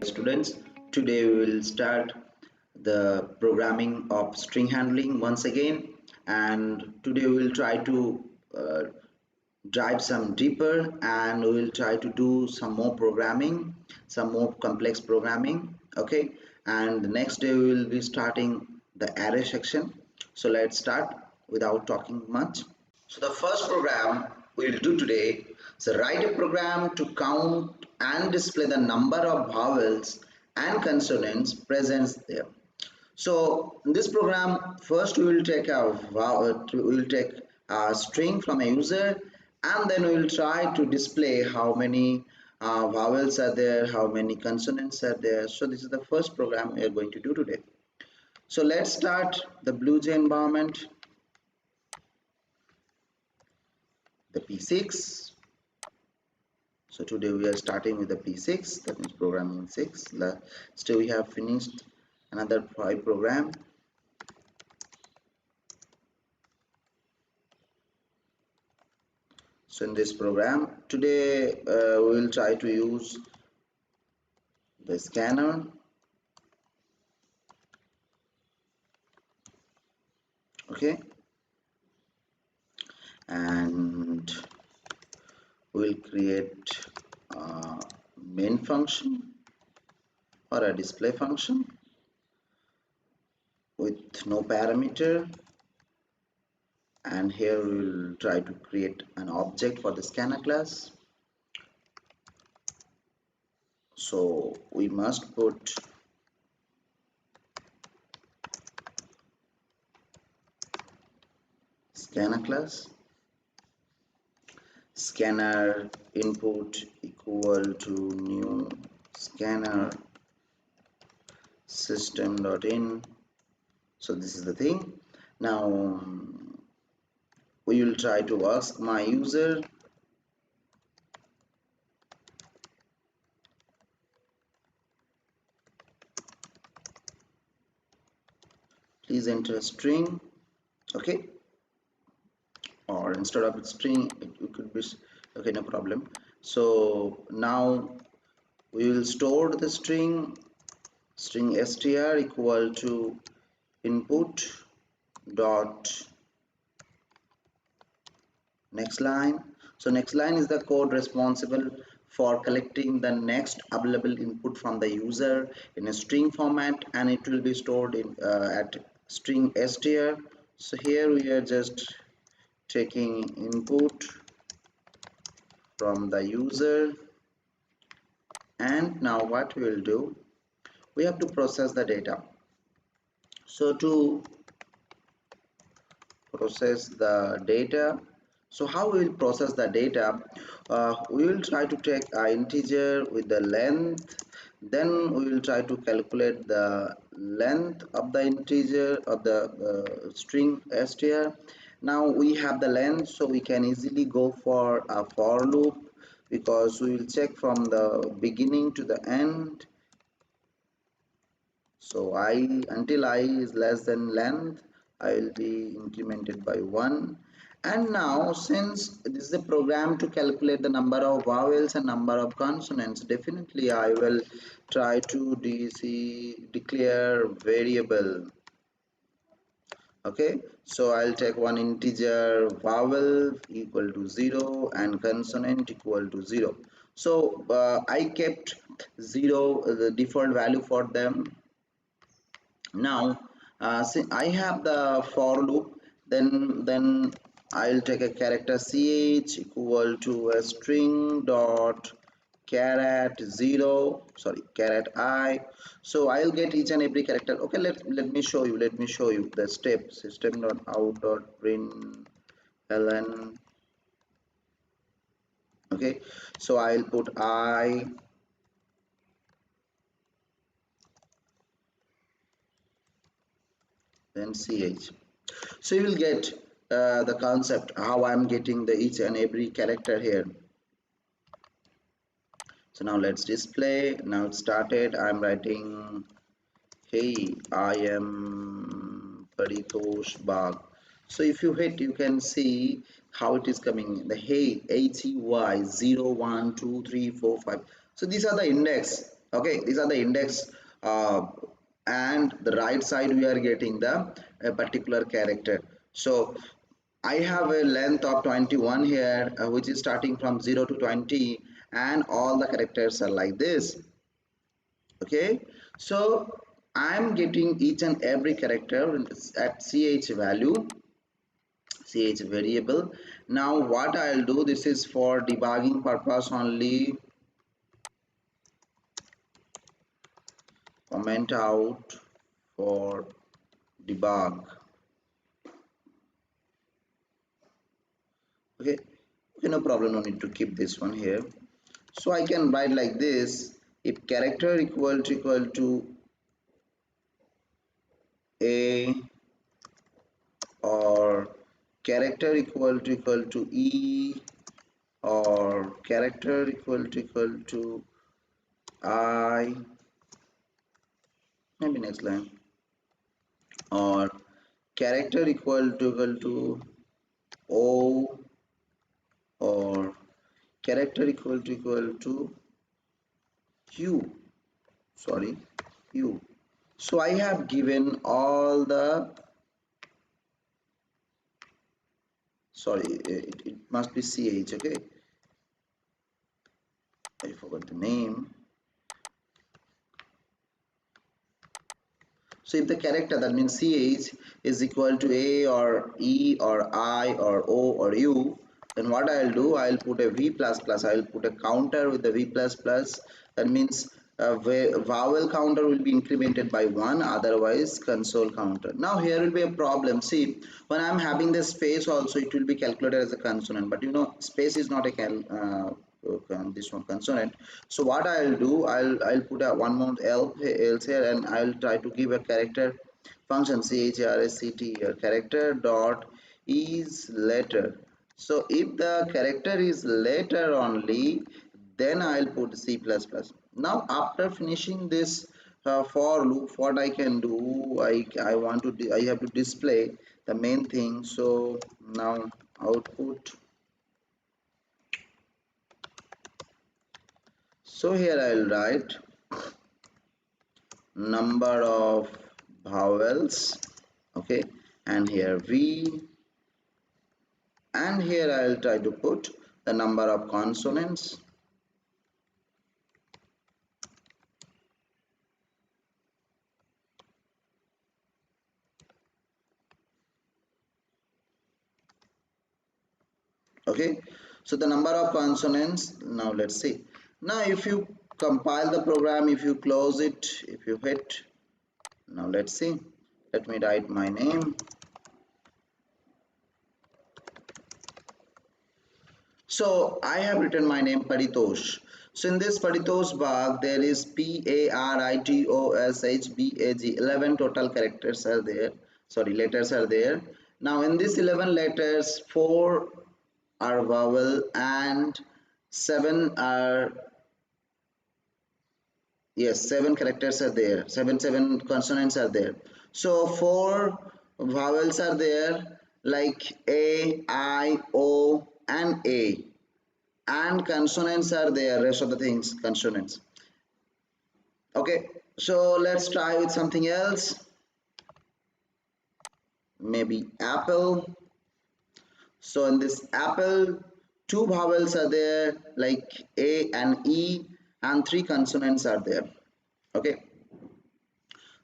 students. Today we will start the programming of string handling once again, and today we will try to uh, dive some deeper, and we will try to do some more programming, some more complex programming. Okay, and the next day we will be starting the array section. So let's start without talking much. So the first program we'll do today is write a program to count and display the number of vowels and consonants present there. So in this program, first we will take a string from a user, and then we will try to display how many vowels are there, how many consonants are there. So this is the first program we are going to do today. So let's start the BlueJ environment, the P6. So today we are starting with the P6, that means programming 6. Still we have finished another 5 program. So in this program today we will try to use the scanner, okay, and we will create a main function or a display function with no parameter, and here we will try to create an object for the scanner class. So we must put scanner class, scanner input equal to new scanner system.in. So this is the thing. Now we will try to ask my user please enter a string, okay, or instead of a string it could be okay, no problem. So now we will store the string str equal to input dot next line. So next line is the code responsible for collecting the next available input from the user in a string format, and it will be stored in at string str. So here we are just taking input from the user, and now what we will do, we have to process the data. So to process the data, so how we will process the data, we will try to take an integer with the length, then we will try to calculate the length of the integer of the string str. Now we have the length, so we can easily go for a for loop, because we will check from the beginning to the end. So I until I is less than length, I will be incremented by 1. And now since this is a program to calculate the number of vowels and number of consonants, definitely I will try to declare variable. Okay, so I'll take one integer vowel equal to 0 and consonant equal to 0. So I kept 0 the default value for them. Now since I have the for loop, then I'll take a character ch equal to a string dot caret 0, sorry, caret I. So I'll get each and every character. Okay, let me show you, the step. System dot out dot println. Okay, so I'll put I, then ch. So you will get the concept how I'm getting the each and every character here. So now let's display. Now it started. I'm writing, hey, I am Paritosh Bag. So if you hit, you can see how it is coming. The hey, HEY 0, 1, 2, 3, 4, 5. So these are the index. Okay, these are the index, uh, and the right side we are getting the a particular character. So I have a length of 21 here, which is starting from 0 to 20, and all the characters are like this. Okay, so I'm getting each and every character at ch value, ch variable. Now what I'll do, this is for debugging purpose only, comment out for debug. Okay, okay, no problem, no need to keep this one here. So I can write like this: if character equal to a, or character equal to e, or character equal to I, maybe next line, or character equal to o, or character equal to u, sorry, u. So I have given all the, sorry, it must be ch. Okay, I forgot the name. So if the character, that means ch, is equal to a or e or I or o or u, then what I'll do, I'll put a v plus plus, I'll put a counter with the v plus plus. That means vowel counter will be incremented by 1, otherwise console counter. Now here will be a problem. See, when I'm having the space also, it will be calculated as a consonant, but you know space is not a this one consonant. So what I'll do, I'll put a one more else here, and I'll try to give a character function character or character dot is letter. So if the character is letter only, then I'll put c plus plus. Now after finishing this for loop, what I can do, I want to I have to display the main thing. So now output. So here I'll write number of vowels, okay, and here v, and here I'll try to put the number of consonants, okay. So the number of consonants, now let's see. Now if you compile the program, if you close it, if you hit, now let's see, let me write my name. So I have written my name Paritosh. So in this Paritosh Bag, there is PARITOSHBAG, 11 total characters are there. Sorry, letters are there. Now in these 11 letters, 4 are vowel and 7 are, yes, 7 characters are there. 7 consonants are there. So 4 vowels are there, like A, I, O, and A, and consonants are there, rest of the things consonants. Okay, so let's try with something else, maybe apple. So in this apple, 2 vowels are there, like a and e, and 3 consonants are there. Okay,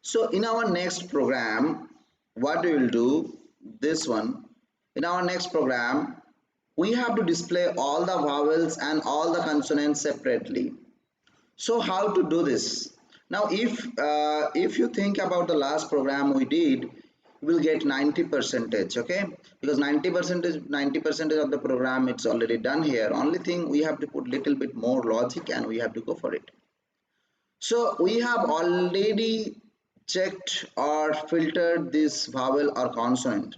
so in our next program, what we will do, this one, in our next program we have to display all the vowels and all the consonants separately. So how to do this? Now if you think about the last program we did, you will get 90 percentage, okay, because 90% of the program it's already done here. Only thing, we have to put little bit more logic and we have to go for it. So we have already checked or filtered this vowel or consonant.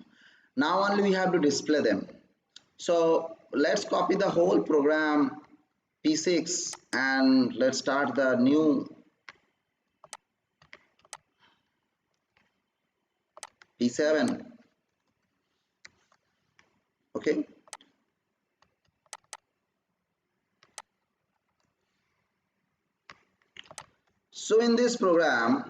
Now only we have to display them. So let's copy the whole program P6 and let's start the new P7. Okay. So in this program,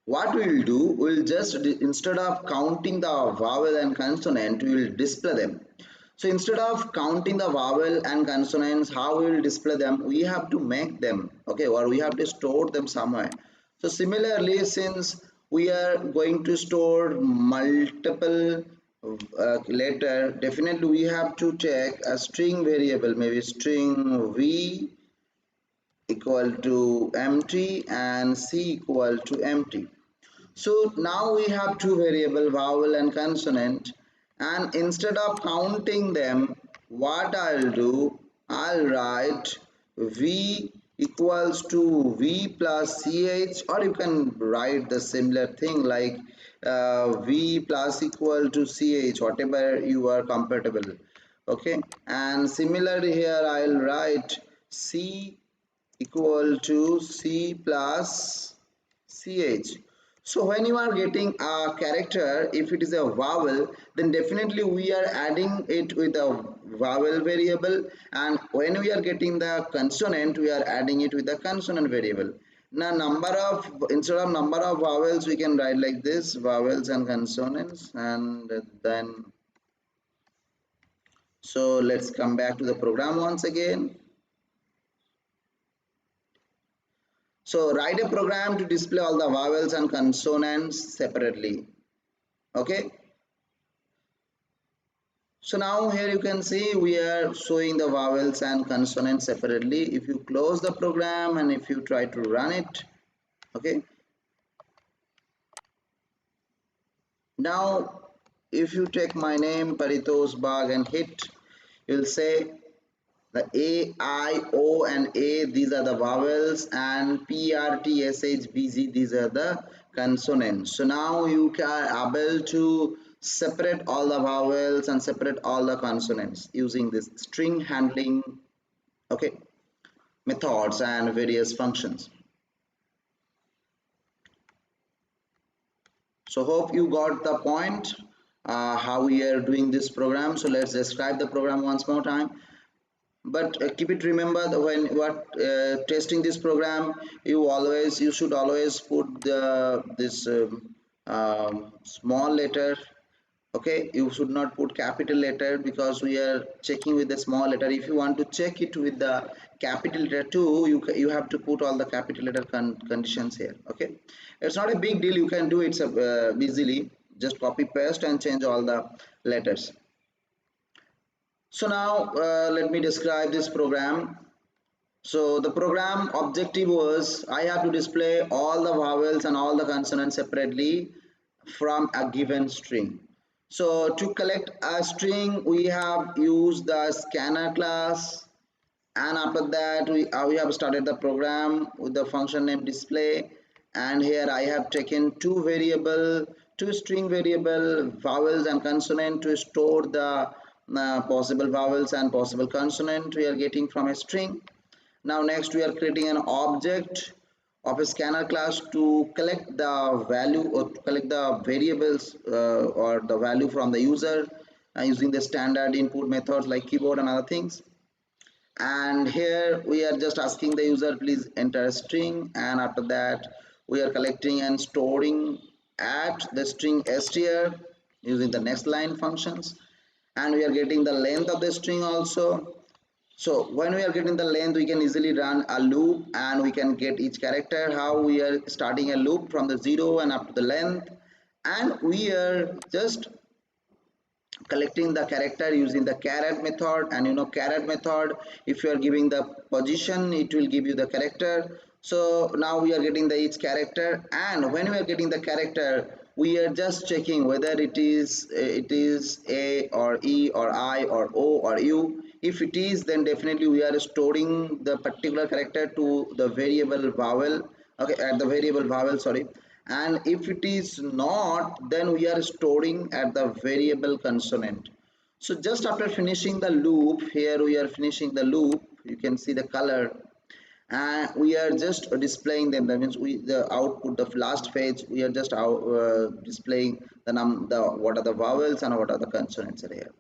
what we will do, we will just instead of counting the vowel and consonant, we will display them. So instead of counting the vowel and consonants, how we will display them, we have to make them, okay, or we have to store them somewhere. So similarly, since we are going to store multiple letter, definitely we have to take a string variable, maybe string v equal to empty and c equal to empty. So now we have two variable, vowel and consonant, and instead of counting them, what I'll do, I'll write v equals to v plus ch, or you can write the similar thing like v plus equal to ch, whatever you are comfortable. Okay, and similarly here I'll write c equal to c plus ch. So when you are getting a character, if it is a vowel, then definitely we are adding it with a vowel variable, and when we are getting the consonant, we are adding it with the consonant variable. Now instead of number of vowels, we can write like this, vowels and consonants, and then so let's come back to the program once again. So write a program to display all the vowels and consonants separately. Okay. So now here you can see we are showing the vowels and consonants separately. If you close the program and if you try to run it, okay. Now if you take my name Paritosh Bag and hit, you'll say the A, I, O and A, these are the vowels, and P, R, T, S, H, B, Z, these are the consonants. So now you are able to separate all the vowels and separate all the consonants using this string handling, okay, methods and various functions. So hope you got the point how we are doing this program. So let's describe the program once more time. But keep it remember that when you are testing this program, you should always put this small letter. Okay, you should not put capital letter because we are checking with the small letter. If you want to check it with the capital letter too, you have to put all the capital letter conditions here. Okay, it's not a big deal, you can do it easily. Just copy paste and change all the letters. So now let me describe this program. So the program objective was I have to display all the vowels and all the consonants separately from a given string. So to collect a string, we have used the scanner class, and after that we have started the program with the function name display, and here I have taken two string variable, vowels and consonant, to store the possible vowels and possible consonant we are getting from a string. Now next we are creating an object of a scanner class to collect the value or to collect the variables or the value from the user using the standard input methods like keyboard and other things. And here we are just asking the user please enter a string, and after that we are collecting and storing at the string str using the next line functions, and we are getting the length of the string also. So when we are getting the length, we can easily run a loop and we can get each character. How we are starting a loop from the 0 and up to the length, and we are just collecting the character using the caret method. And you know caret method, if you are giving the position, it will give you the character. So now we are getting the each character, and when we are getting the character, we are just checking whether it is a or e or I or o or u. If it is, then definitely we are storing the particular character to the variable vowel, okay, at the variable vowel, sorry. And if it is not, then we are storing at the variable consonant. So just after finishing the loop, here we are finishing the loop, you can see the color, and we are just displaying them. That means the output, the last page, we are just displaying the what are the vowels and what are the consonants are here.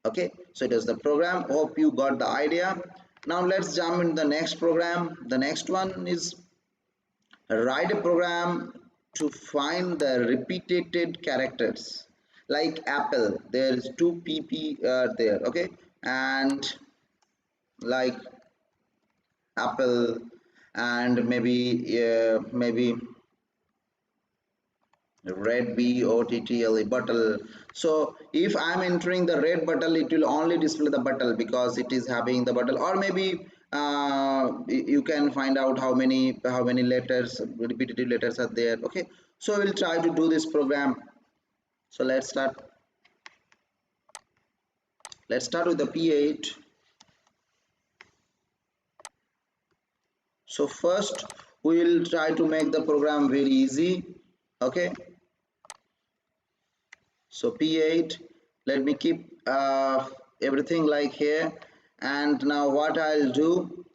Okay, so it is the program. Hope you got the idea. Now let's jump into the next program. The next one is write a program to find the repeated characters. Like apple, there is two pp there, okay, and like apple, and maybe red b o t t l e bottle. So if I'm entering the red bottle, it will only display the bottle because it is having the bottle. Or maybe you can find out how many letters, repetitive letters are there, okay. So we'll try to do this program. So let's start with the p8. So first we will try to make the program very easy, okay. So p8, let me keep everything like here. And now what I'll do,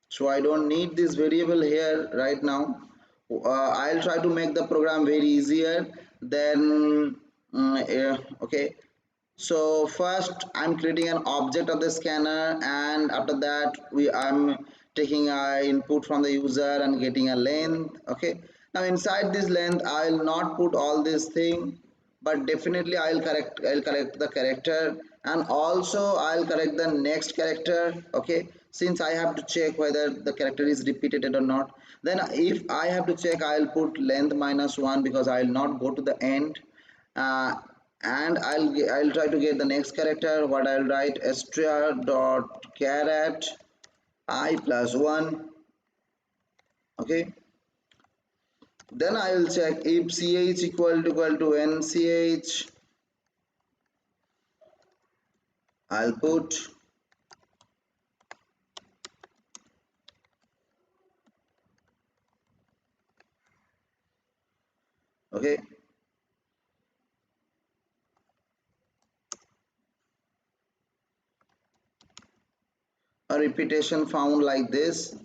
so I don't need this variable here right now. I'll try to make the program very easier. Then okay, so first I'm creating an object of the scanner, and after that I'm taking a input from the user and getting a length, okay. Now inside this length I'll not put all this thing, but definitely I'll correct the character, and also I'll correct the next character, okay, since I have to check whether the character is repeated or not. Then if I have to check, I'll put length -1 because I'll not go to the end. uh, and I'll try to get the next character. What I'll write, str dot caret I plus 1, okay. Then I will check if ch equal to nch. I'll put, okay, a repetition found like this.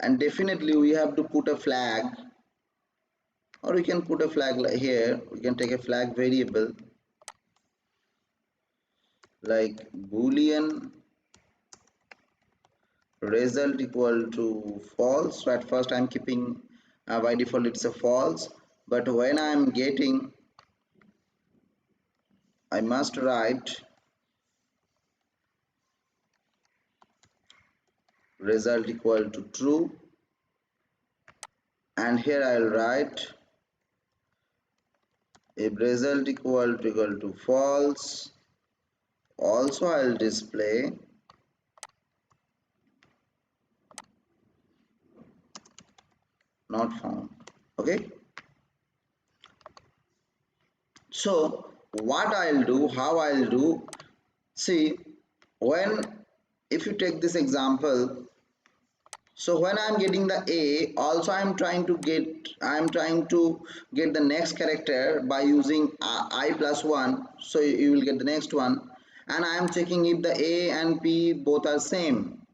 And definitely we have to put a flag, or we can put a flag like here. We can take a flag variable like boolean result equal to false. So at first I'm keeping by default it's a false, but when I'm getting, I must write result equal to true, and here I'll write if result equal to false, also I'll display not found, okay. So what I'll do, how I'll do, see, when, if you take this example, so when I'm getting the a, also I'm trying to get the next character by using I plus 1, so you will get the next one. And I'm checking if the a and p both are same,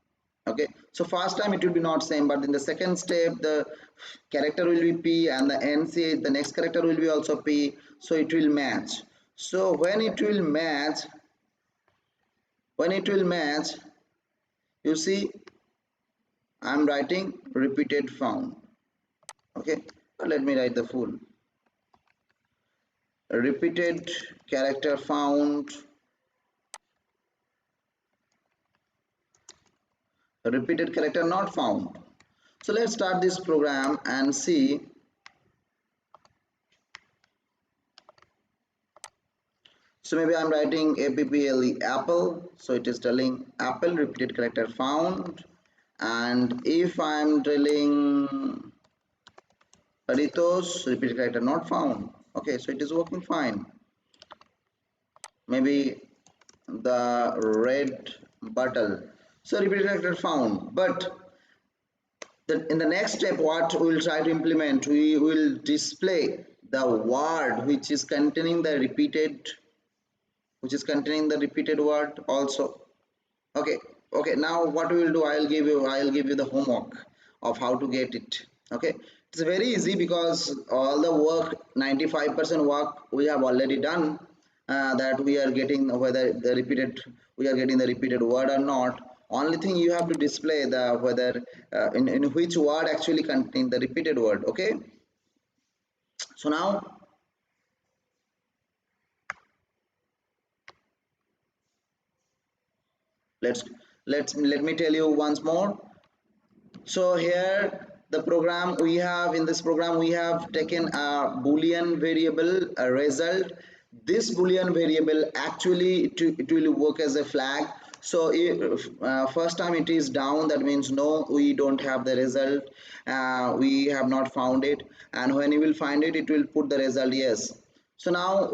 okay. So first time it will be not same, but in the second step the character will be p, and the nch, the next character will be also p, so it will match. So when it will match, you see, I'm writing repeated found, okay. Let me write the full repeated character found, repeated character not found. So let's start this program and see. So maybe I'm writing apple apple, so it is telling apple repeated character found. And if I'm telling Paritosh repeated character not found, okay, so it is working fine. Maybe the red bottle, so repeated character found. But in the next step, what we will try to implement, we will display the word which is containing the repeated word also, okay. Okay, now what we will do, I'll give you the homework. of how to get it. Okay, it's very easy because all the work, 95% work we have already done, that we are getting whether the repeated, we are getting the repeated word or not. Only thing you have to display the whether in which word actually contain the repeated word. Okay, so now let's let me tell you once more. So here the program we have, in this program we have taken a boolean variable, a result. This boolean variable actually it will work as a flag. So if first time it is down, that means no, we don't have the result, we have not found it. And when you will find it, it will put the result yes. So now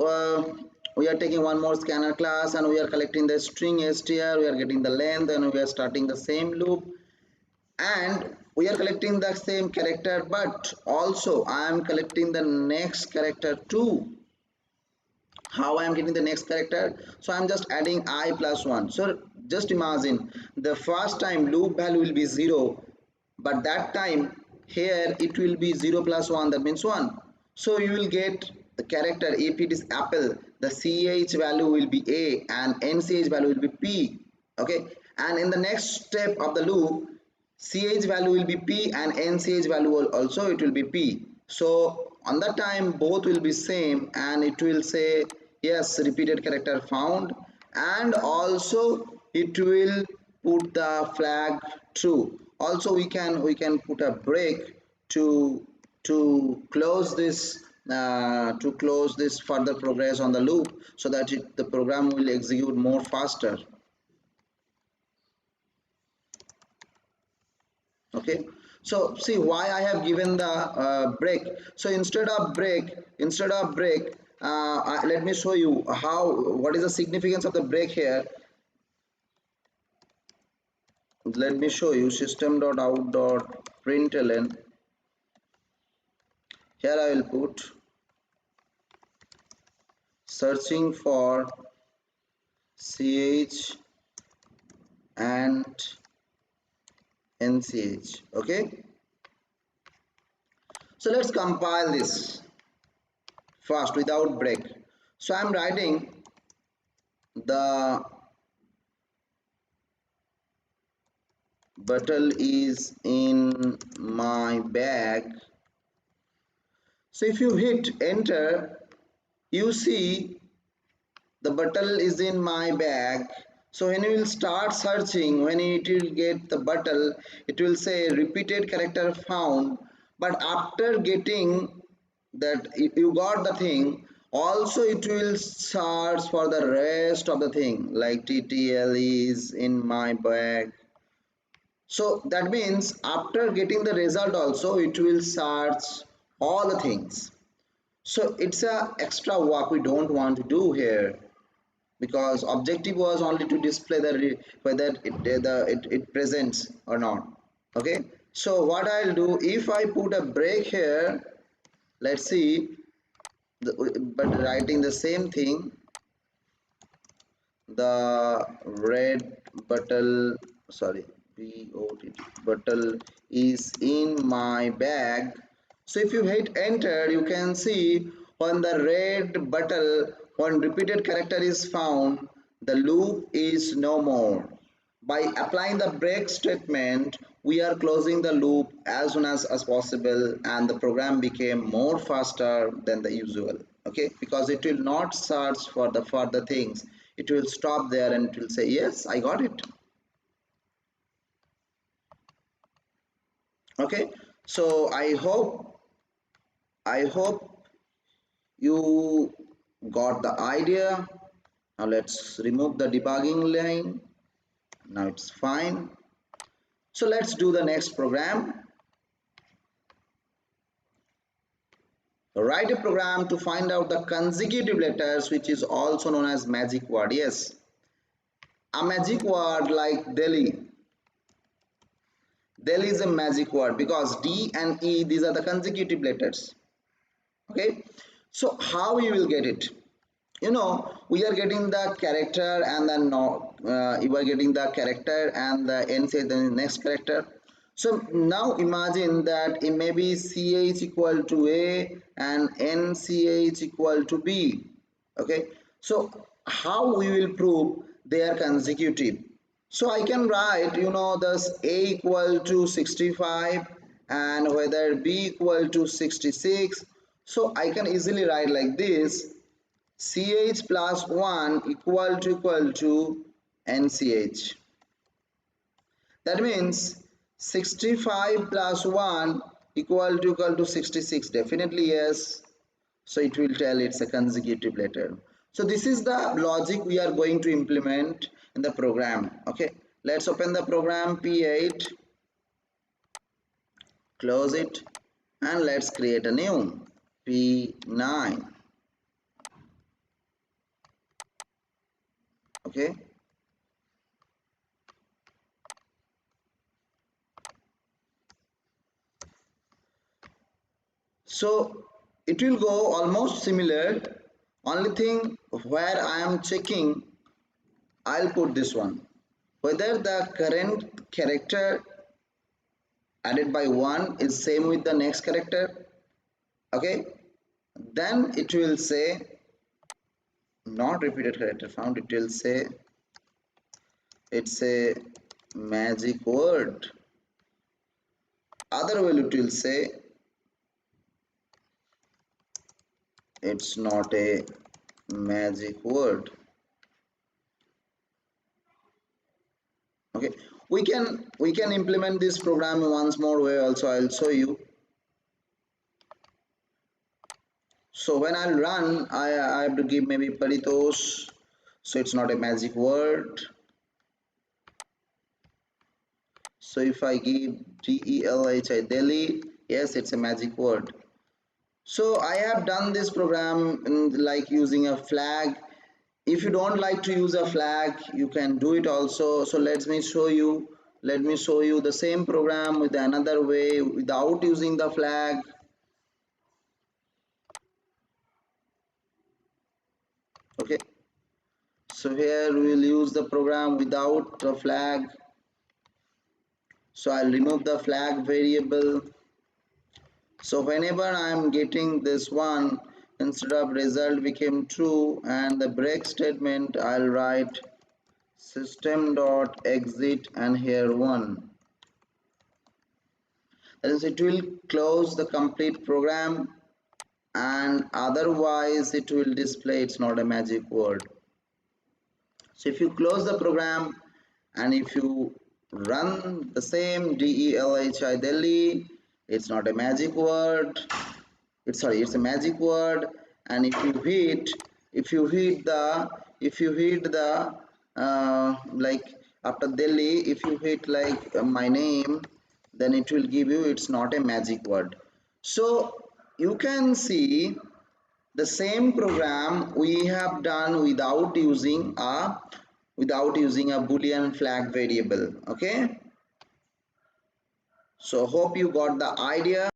we are taking one more scanner class and we are collecting the string str, we are getting the length, and we are starting the same loop, and we are collecting the same character, but also I am collecting the next character too. How I am getting the next character? So I am just adding I plus 1. So just imagine, the first time loop value will be 0, but that time here it will be 0 plus 1, that means 1. So you will get the character, if it is apple, the ch value will be a and nch value will be p. Okay, and in the next step of the loop, ch value will be p and nch value will also it will be p. So on that time both will be same, and it will say yes, repeated character found, and also it will put the flag true. Also we can put a break to to close this, to close this further progress on the loop, so that the program will execute more faster. Okay, so see why I have given the break. So instead of break, let me show you how, what is the significance of the break here. Let me show you system.out.println. Here I will put searching for ch and nch. Okay, so let's compile this fast without break. So I'm writing the bottle is in my bag. So if you hit enter, you see the bottle is in my bag. So when you will start searching, when it will get the bottle, it will say repeated character found. But after getting that you got the thing, also it will search for the rest of the thing, like ttl is in my bag. So that means after getting the result also it will search all the things. So it's a extra work we don't want to do here, because objective was only to display the whether it presents or not. Okay, so what I'll do, if I put a break here, let's see, but writing the same thing, the red bottle, sorry, bott bottle is in my bag. So if you hit enter, you can see when the red bottle, when repeated character is found, the loop is no more. By applying the break statement, we are closing the loop as soon as possible, and the program became more faster than the usual. Okay, because it will not search for the further things. It will stop there and it will say, yes, I got it. Okay, so I hope you got the idea. Now let's remove the debugging line. Now it's fine. So let's do the next program. Write a program to find out the consecutive letters, which is also known as magic word. Yes, a magic word like Delhi. Delhi is a magic word because D and E, these are the consecutive letters. Okay, so how you will get it? You know, we are getting the character and then no, you are getting the character and the N say the next character. So now imagine that it may be ch equal to a and nch equal to b. Okay, so how we will prove they are consecutive? So I can write, thus a equal to 65 and whether b equal to 66. So I can easily write like this: ch plus 1 equal to nch. That means 65 plus 1 equal to 66. Definitely yes. So it will tell it's a consecutive letter. So this is the logic we are going to implement in the program. Okay, let's open the program P8, close it, and let's create a new P9. Okay, so it will go almost similar. Only thing where I am checking, I'll put this one, whether the current character added by 1 is same with the next character. Okay, then it will say not repeated character found, it will say it's a magic word. Other way it will say it's not a magic word. Okay, we can implement this program once more way also. I'll show you. So when I'll run, I have to give maybe Paritosh, so it's not a magic word. So if I give DELHI Delhi, yes, it's a magic word. So I have done this program like using a flag. If you don't like to use a flag, you can do it also. So let me show you the same program with another way without using the flag. Okay, so here we will use the program without the flag. So I'll remove the flag variable. So whenever I am getting this one, instead of result became true and the break statement, I'll write system dot exit and here 1. That is, it will close the complete program, and otherwise it will display it's not a magic word. So if you close the program and if you run the same DELHI Delhi, it's not a magic word. It's a magic word. And if you hit the like after Delhi, if you hit like my name, then it will give you it's not a magic word. So you can see the same program we have done without using a boolean flag variable. Okay, so hope you got the idea.